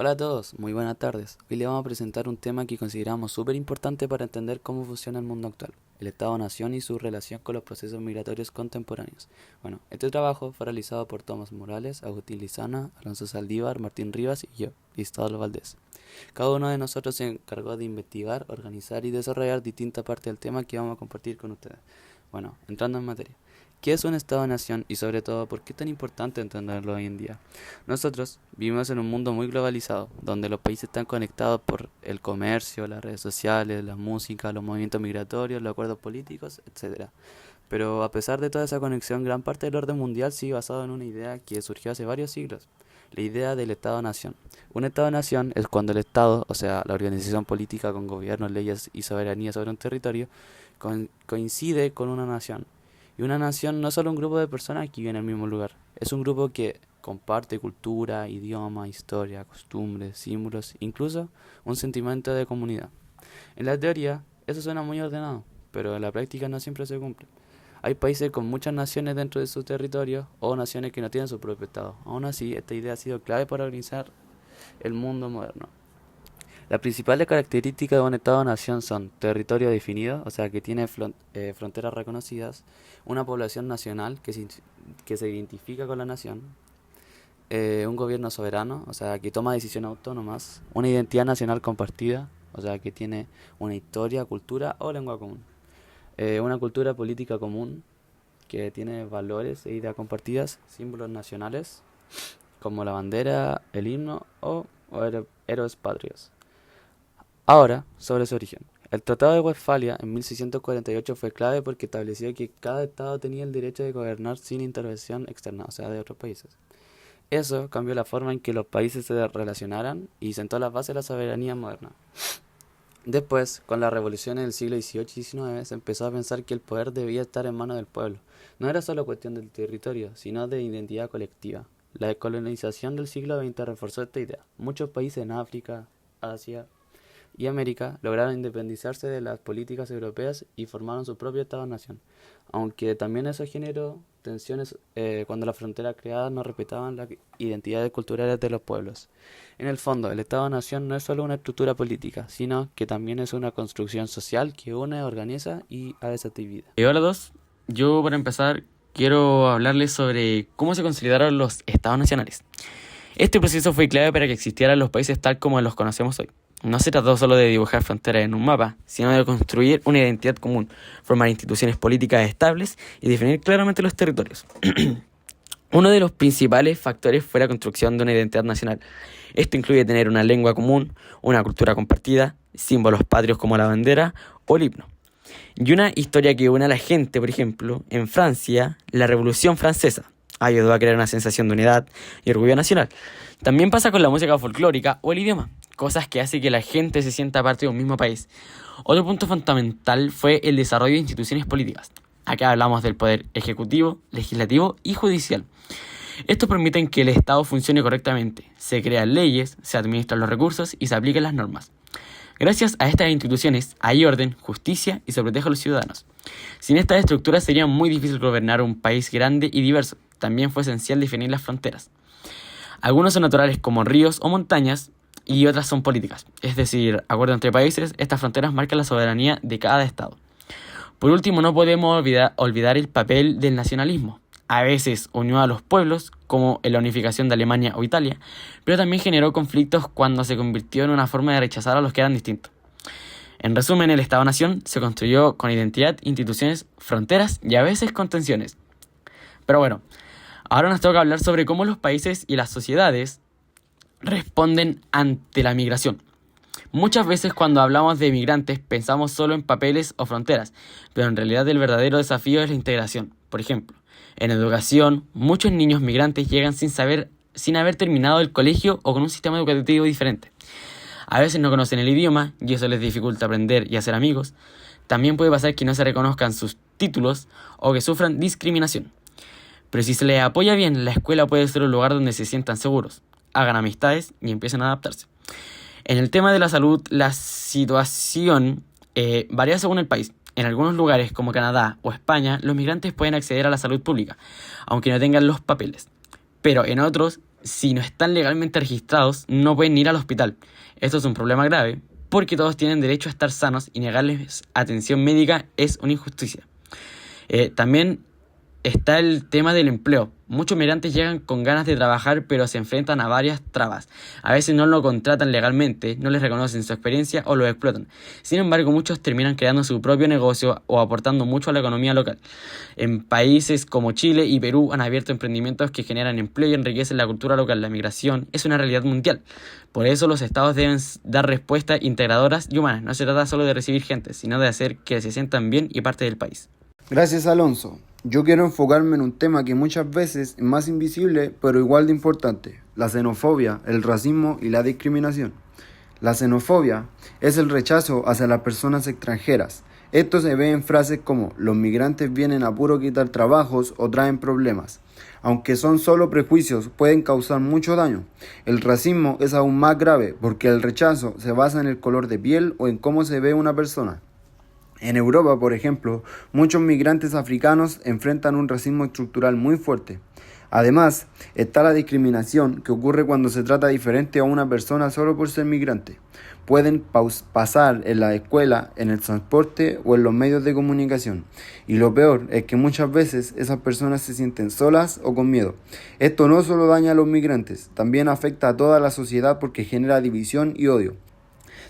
Hola a todos, muy buenas tardes. Hoy les vamos a presentar un tema que consideramos súper importante para entender cómo funciona el mundo actual, el Estado-Nación y su relación con los procesos migratorios contemporáneos. Bueno, este trabajo fue realizado por Tomás Morales, Agustín Lizana, Alonso Saldívar, Martín Rivas y yo, Cristóbal Valdés. Cada uno de nosotros se encargó de investigar, organizar y desarrollar distintas partes del tema que vamos a compartir con ustedes. Bueno, entrando en materia. ¿Qué es un Estado-nación y sobre todo por qué es tan importante entenderlo hoy en día? Nosotros vivimos en un mundo muy globalizado, donde los países están conectados por el comercio, las redes sociales, la música, los movimientos migratorios, los acuerdos políticos, etcétera. Pero a pesar de toda esa conexión, gran parte del orden mundial sigue basado en una idea que surgió hace varios siglos, la idea del Estado-nación. Un Estado-nación es cuando el Estado, o sea, la organización política con gobierno, leyes y soberanía sobre un territorio, coincide con una nación. Y una nación no es solo un grupo de personas que viven en el mismo lugar, es un grupo que comparte cultura, idioma, historia, costumbres, símbolos, incluso un sentimiento de comunidad. En la teoría, eso suena muy ordenado, pero en la práctica no siempre se cumple. Hay países con muchas naciones dentro de su territorio o naciones que no tienen su propio Estado. Aún así, esta idea ha sido clave para organizar el mundo moderno. Las principales características de un Estado-nación son territorio definido, o sea, que tiene fronteras reconocidas, una población nacional que se identifica con la nación, un gobierno soberano, o sea, que toma decisiones autónomas, una identidad nacional compartida, o sea, que tiene una historia, cultura o lengua común, una cultura política común, que tiene valores e ideas compartidas, símbolos nacionales, como la bandera, el himno o héroes patrios. Ahora, sobre su origen. El Tratado de Westfalia en 1648 fue clave porque estableció que cada estado tenía el derecho de gobernar sin intervención externa, o sea, de otros países. Eso cambió la forma en que los países se relacionaran y sentó las bases de la soberanía moderna. Después, con la revolución en el siglo XVIII y XIX, se empezó a pensar que el poder debía estar en manos del pueblo. No era solo cuestión del territorio, sino de identidad colectiva. La descolonización del siglo XX reforzó esta idea. Muchos países en África, Asia y América lograron independizarse de las políticas europeas y formaron su propio Estado-nación, aunque también eso generó tensiones cuando las fronteras creadas no respetaban las identidades culturales de los pueblos. En el fondo, el Estado-nación no es solo una estructura política, sino que también es una construcción social que une, organiza y a esa actividad. Hola a todos, yo para empezar quiero hablarles sobre cómo se consolidaron los estados nacionales. Este proceso fue clave para que existieran los países tal como los conocemos hoy. No se trató solo de dibujar fronteras en un mapa, sino de construir una identidad común, formar instituciones políticas estables y definir claramente los territorios. Uno de los principales factores fue la construcción de una identidad nacional. Esto incluye tener una lengua común, una cultura compartida, símbolos patrios como la bandera o el himno. Y una historia que une a la gente, por ejemplo, en Francia, la Revolución Francesa ayudó a crear una sensación de unidad y orgullo nacional. También pasa con la música folclórica o el idioma, cosas que hacen que la gente se sienta parte de un mismo país. Otro punto fundamental fue el desarrollo de instituciones políticas. Acá hablamos del poder ejecutivo, legislativo y judicial. Estos permiten que el Estado funcione correctamente, se crean leyes, se administran los recursos y se aplican las normas. Gracias a estas instituciones hay orden, justicia y se protege a los ciudadanos. Sin estas estructuras sería muy difícil gobernar un país grande y diverso. También fue esencial definir las fronteras. Algunos son naturales como ríos o montañas y otras son políticas. Es decir, acuerdo entre países, estas fronteras marcan la soberanía de cada estado. Por último, no podemos olvidar el papel del nacionalismo. A veces unió a los pueblos, como en la unificación de Alemania o Italia, pero también generó conflictos cuando se convirtió en una forma de rechazar a los que eran distintos. En resumen, el Estado-Nación se construyó con identidad, instituciones, fronteras y a veces con tensiones. Pero bueno, ahora nos toca hablar sobre cómo los países y las sociedades responden ante la migración. Muchas veces cuando hablamos de migrantes pensamos solo en papeles o fronteras, pero en realidad el verdadero desafío es la integración. Por ejemplo, en educación, muchos niños migrantes llegan sin haber terminado el colegio o con un sistema educativo diferente. A veces no conocen el idioma y eso les dificulta aprender y hacer amigos. También puede pasar que no se reconozcan sus títulos o que sufran discriminación. Pero si se les apoya bien, la escuela puede ser un lugar donde se sientan seguros, hagan amistades y empiecen a adaptarse. En el tema de la salud, la situación varía según el país. En algunos lugares como Canadá o España, los migrantes pueden acceder a la salud pública, aunque no tengan los papeles. Pero en otros si no están legalmente registrados, no pueden ir al hospital. Esto es un problema grave porque todos tienen derecho a estar sanos y negarles atención médica es una injusticia. También está el tema del empleo. Muchos migrantes llegan con ganas de trabajar, pero se enfrentan a varias trabas. A veces no lo contratan legalmente, no les reconocen su experiencia o lo explotan. Sin embargo, muchos terminan creando su propio negocio o aportando mucho a la economía local. En países como Chile y Perú han abierto emprendimientos que generan empleo y enriquecen la cultura local. La migración es una realidad mundial. Por eso los estados deben dar respuestas integradoras y humanas. No se trata solo de recibir gente, sino de hacer que se sientan bien y parte del país. Gracias, Alonso. Yo quiero enfocarme en un tema que muchas veces es más invisible, pero igual de importante: la xenofobia, el racismo y la discriminación. La xenofobia es el rechazo hacia las personas extranjeras. Esto se ve en frases como: los migrantes vienen a puro quitar trabajos o traen problemas. Aunque son solo prejuicios, pueden causar mucho daño. El racismo es aún más grave porque el rechazo se basa en el color de piel o en cómo se ve una persona. En Europa, por ejemplo, muchos migrantes africanos enfrentan un racismo estructural muy fuerte. Además, está la discriminación, que ocurre cuando se trata diferente a una persona solo por ser migrante. Pueden pasar en la escuela, en el transporte o en los medios de comunicación. Y lo peor es que muchas veces esas personas se sienten solas o con miedo. Esto no solo daña a los migrantes, también afecta a toda la sociedad porque genera división y odio.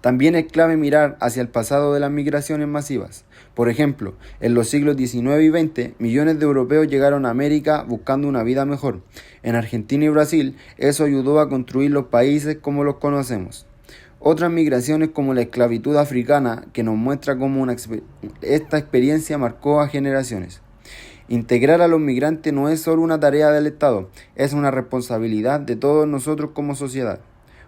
También es clave mirar hacia el pasado de las migraciones masivas. Por ejemplo, en los siglos XIX y XX, millones de europeos llegaron a América buscando una vida mejor. En Argentina y Brasil, eso ayudó a construir los países como los conocemos. Otras migraciones como la esclavitud africana, que nos muestra cómo esta experiencia marcó a generaciones. Integrar a los migrantes no es solo una tarea del Estado, es una responsabilidad de todos nosotros como sociedad.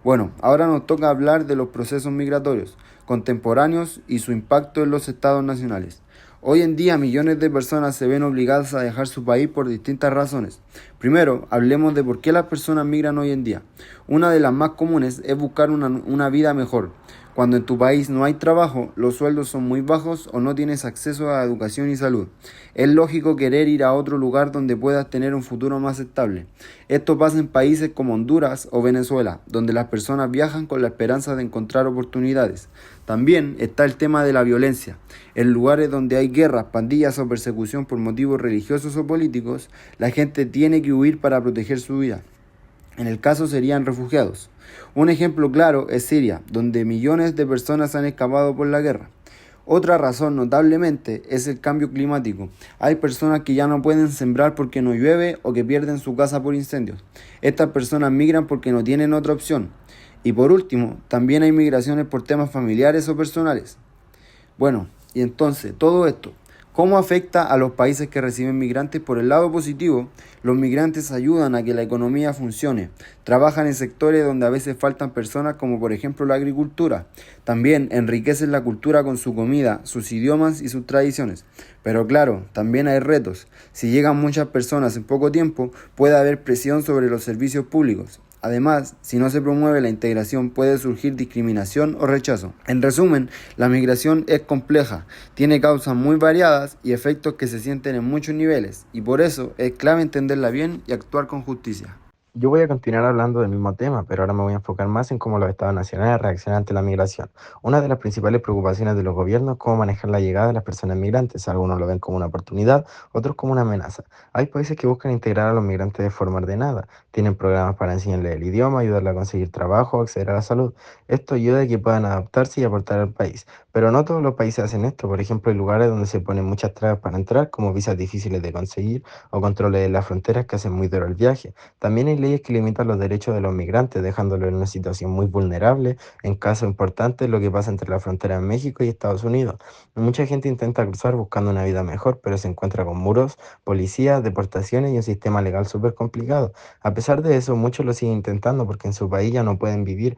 Bueno, ahora nos toca hablar de los procesos migratorios contemporáneos y su impacto en los estados nacionales. Hoy en día millones de personas se ven obligadas a dejar su país por distintas razones. Primero, hablemos de por qué las personas migran hoy en día. Una de las más comunes es buscar una vida mejor. Cuando en tu país no hay trabajo, los sueldos son muy bajos o no tienes acceso a educación y salud. Es lógico querer ir a otro lugar donde puedas tener un futuro más estable. Esto pasa en países como Honduras o Venezuela, donde las personas viajan con la esperanza de encontrar oportunidades. También está el tema de la violencia. En lugares donde hay guerras, pandillas o persecución por motivos religiosos o políticos, la gente tiene que huir para proteger su vida. En el caso serían refugiados. Un ejemplo claro es Siria, donde millones de personas han escapado por la guerra. Otra razón notablemente es el cambio climático. Hay personas que ya no pueden sembrar porque no llueve o que pierden su casa por incendios. Estas personas migran porque no tienen otra opción. Y por último, también hay migraciones por temas familiares o personales. Bueno, y entonces, todo esto, ¿cómo afecta a los países que reciben migrantes? Por el lado positivo, los migrantes ayudan a que la economía funcione. Trabajan en sectores donde a veces faltan personas, como por ejemplo la agricultura. También enriquecen la cultura con su comida, sus idiomas y sus tradiciones. Pero claro, también hay retos. Si llegan muchas personas en poco tiempo, puede haber presión sobre los servicios públicos. Además, si no se promueve la integración, puede surgir discriminación o rechazo. En resumen, la migración es compleja, tiene causas muy variadas y efectos que se sienten en muchos niveles, y por eso es clave entenderla bien y actuar con justicia. Yo voy a continuar hablando del mismo tema, pero ahora me voy a enfocar más en cómo los estados nacionales reaccionan ante la migración. Una de las principales preocupaciones de los gobiernos es cómo manejar la llegada de las personas migrantes. Algunos lo ven como una oportunidad, otros como una amenaza. Hay países que buscan integrar a los migrantes de forma ordenada. Tienen programas para enseñarles el idioma, ayudarles a conseguir trabajo, acceder a la salud. Esto ayuda a que puedan adaptarse y aportar al país. Pero no todos los países hacen esto. Por ejemplo, hay lugares donde se ponen muchas trabas para entrar, como visas difíciles de conseguir o controles en las fronteras que hacen muy duro el viaje. También hay leyes que limitan los derechos de los migrantes, dejándolos en una situación muy vulnerable en casos importantes, lo que pasa entre la frontera de México y Estados Unidos. Mucha gente intenta cruzar buscando una vida mejor, pero se encuentra con muros, policías, deportaciones y un sistema legal súper complicado. A pesar de eso, muchos lo siguen intentando porque en su país ya no pueden vivir.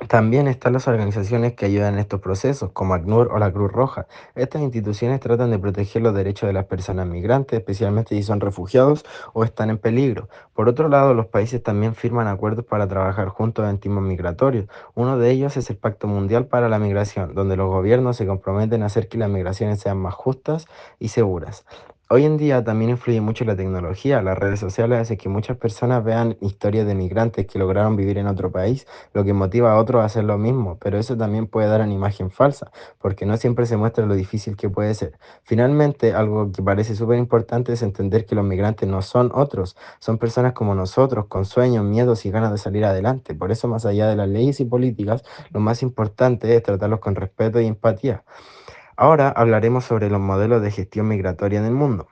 También están las organizaciones que ayudan en estos procesos, como ACNUR o la Cruz Roja. Estas instituciones tratan de proteger los derechos de las personas migrantes, especialmente si son refugiados o están en peligro. Por otro lado, los países también firman acuerdos para trabajar juntos en temas migratorios. Uno de ellos es el Pacto Mundial para la Migración, donde los gobiernos se comprometen a hacer que las migraciones sean más justas y seguras. Hoy en día también influye mucho la tecnología. Las redes sociales hacen que muchas personas vean historias de migrantes que lograron vivir en otro país, lo que motiva a otros a hacer lo mismo, pero eso también puede dar una imagen falsa, porque no siempre se muestra lo difícil que puede ser. Finalmente, algo que parece súper importante es entender que los migrantes no son otros, son personas como nosotros, con sueños, miedos y ganas de salir adelante. Por eso, más allá de las leyes y políticas, lo más importante es tratarlos con respeto y empatía. Ahora hablaremos sobre los modelos de gestión migratoria en el mundo.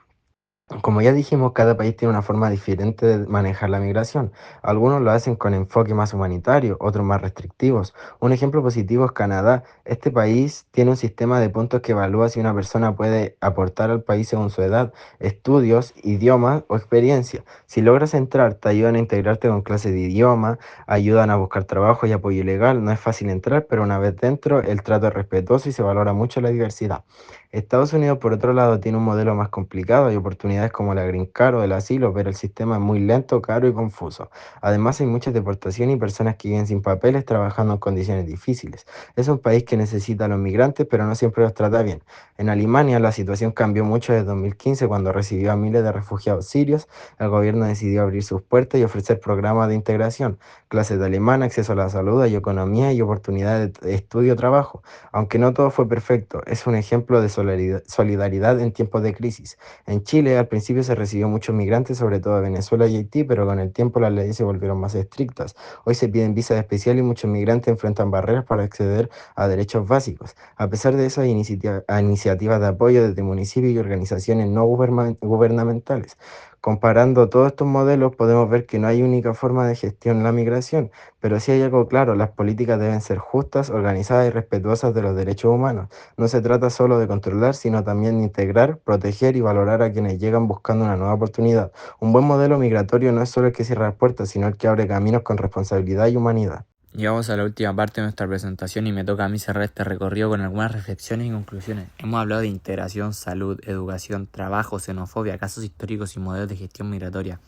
Como ya dijimos, cada país tiene una forma diferente de manejar la migración. Algunos lo hacen con enfoque más humanitario, otros más restrictivos. Un ejemplo positivo es Canadá. Este país tiene un sistema de puntos que evalúa si una persona puede aportar al país según su edad, estudios, idiomas o experiencia. Si logras entrar, te ayudan a integrarte con clases de idioma, ayudan a buscar trabajo y apoyo legal. No es fácil entrar, pero una vez dentro, el trato es respetuoso y se valora mucho la diversidad. Estados Unidos, por otro lado, tiene un modelo más complicado. Hay oportunidades como la Green Card o el asilo, pero el sistema es muy lento, caro y confuso. Además, hay muchas deportaciones y personas que viven sin papeles trabajando en condiciones difíciles. Es un país que necesita a los migrantes, pero no siempre los trata bien. En Alemania, la situación cambió mucho desde 2015, cuando recibió a miles de refugiados sirios. El gobierno decidió abrir sus puertas y ofrecer programas de integración, clases de alemán, acceso a la salud, a economía y oportunidades de estudio o trabajo. Aunque no todo fue perfecto, es un ejemplo de solidaridad en tiempos de crisis. En Chile, al principio se recibió muchos migrantes, sobre todo de Venezuela y Haití, pero con el tiempo las leyes se volvieron más estrictas. Hoy se piden visas especiales y muchos migrantes enfrentan barreras para acceder a derechos básicos. A pesar de eso, hay iniciativas de apoyo desde municipios y organizaciones no gubernamentales. Comparando todos estos modelos, podemos ver que no hay única forma de gestión la migración, pero sí hay algo claro: las políticas deben ser justas, organizadas y respetuosas de los derechos humanos. No se trata solo de controlar, sino también de integrar, proteger y valorar a quienes llegan buscando una nueva oportunidad. Un buen modelo migratorio no es solo el que cierra puertas, sino el que abre caminos con responsabilidad y humanidad. Llegamos a la última parte de nuestra presentación y me toca a mí cerrar este recorrido con algunas reflexiones y conclusiones. Hemos hablado de integración, salud, educación, trabajo, xenofobia, casos históricos y modelos de gestión migratoria.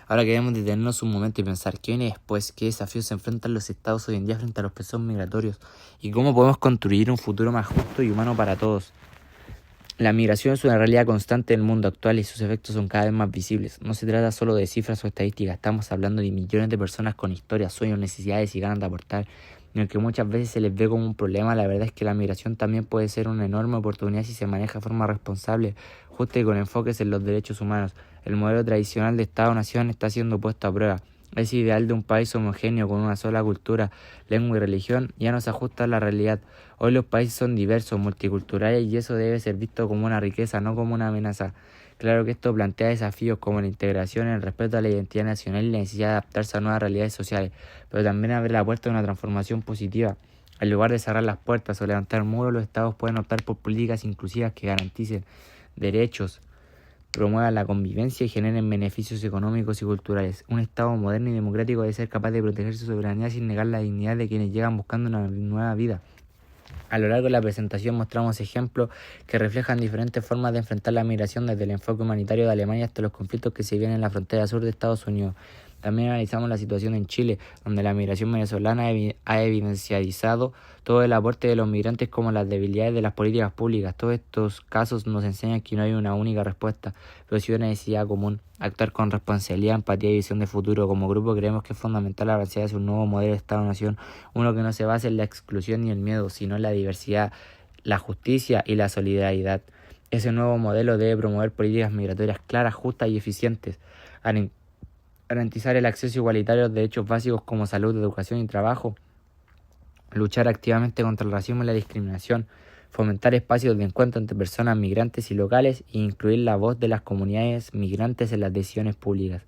Ahora queremos detenernos un momento y pensar qué viene después, qué desafíos se enfrentan los estados hoy en día frente a los procesos migratorios y cómo podemos construir un futuro más justo y humano para todos. La migración es una realidad constante en el mundo actual y sus efectos son cada vez más visibles. No se trata solo de cifras o estadísticas, estamos hablando de millones de personas con historias, sueños, necesidades y ganas de aportar. Y aunque muchas veces se les ve como un problema, la verdad es que la migración también puede ser una enorme oportunidad si se maneja de forma responsable, justa y con enfoques en los derechos humanos. El modelo tradicional de Estado-Nación está siendo puesto a prueba. Ese ideal de un país homogéneo con una sola cultura, lengua y religión ya no se ajusta a la realidad. Hoy los países son diversos, multiculturales y eso debe ser visto como una riqueza, no como una amenaza. Claro que esto plantea desafíos como la integración, el respeto a la identidad nacional y la necesidad de adaptarse a nuevas realidades sociales, pero también abre la puerta a una transformación positiva. En lugar de cerrar las puertas o levantar muros, los estados pueden optar por políticas inclusivas que garanticen derechos, promuevan la convivencia y generen beneficios económicos y culturales. Un Estado moderno y democrático debe ser capaz de proteger su soberanía sin negar la dignidad de quienes llegan buscando una nueva vida. A lo largo de la presentación mostramos ejemplos que reflejan diferentes formas de enfrentar la migración, desde el enfoque humanitario de Alemania hasta los conflictos que se viven en la frontera sur de Estados Unidos. También analizamos la situación en Chile, donde la migración venezolana ha evidenciado todo el aporte de los migrantes como las debilidades de las políticas públicas. Todos estos casos nos enseñan que no hay una única respuesta, pero sí una necesidad común: actuar con responsabilidad, empatía y visión de futuro. Como grupo creemos que es fundamental avanzar hacia un nuevo modelo de Estado-Nación, uno que no se base en la exclusión ni el miedo, sino en la diversidad, la justicia y la solidaridad. Ese nuevo modelo debe promover políticas migratorias claras, justas y eficientes, garantizar el acceso igualitario a los derechos básicos como salud, educación y trabajo, luchar activamente contra el racismo y la discriminación, fomentar espacios de encuentro entre personas migrantes y locales e incluir la voz de las comunidades migrantes en las decisiones públicas.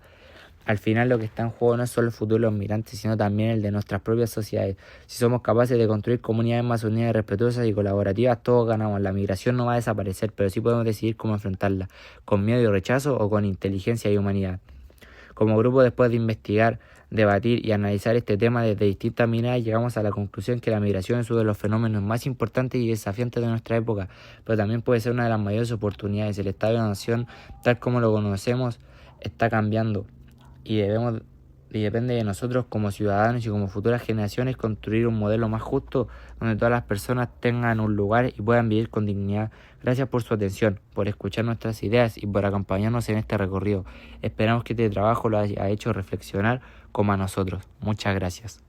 Al final lo que está en juego no es solo el futuro de los migrantes, sino también el de nuestras propias sociedades. Si somos capaces de construir comunidades más unidas, respetuosas y colaborativas, todos ganamos. La migración no va a desaparecer, pero sí podemos decidir cómo enfrentarla, con miedo y rechazo o con inteligencia y humanidad. Como grupo, después de investigar, debatir y analizar este tema desde distintas miradas, llegamos a la conclusión que la migración es uno de los fenómenos más importantes y desafiantes de nuestra época, pero también puede ser una de las mayores oportunidades. El Estado de la Nación, tal como lo conocemos, está cambiando y debemos y depende de nosotros como ciudadanos y como futuras generaciones construir un modelo más justo donde todas las personas tengan un lugar y puedan vivir con dignidad. Gracias por su atención, por escuchar nuestras ideas y por acompañarnos en este recorrido. Esperamos que este trabajo lo haya hecho reflexionar como a nosotros. Muchas gracias.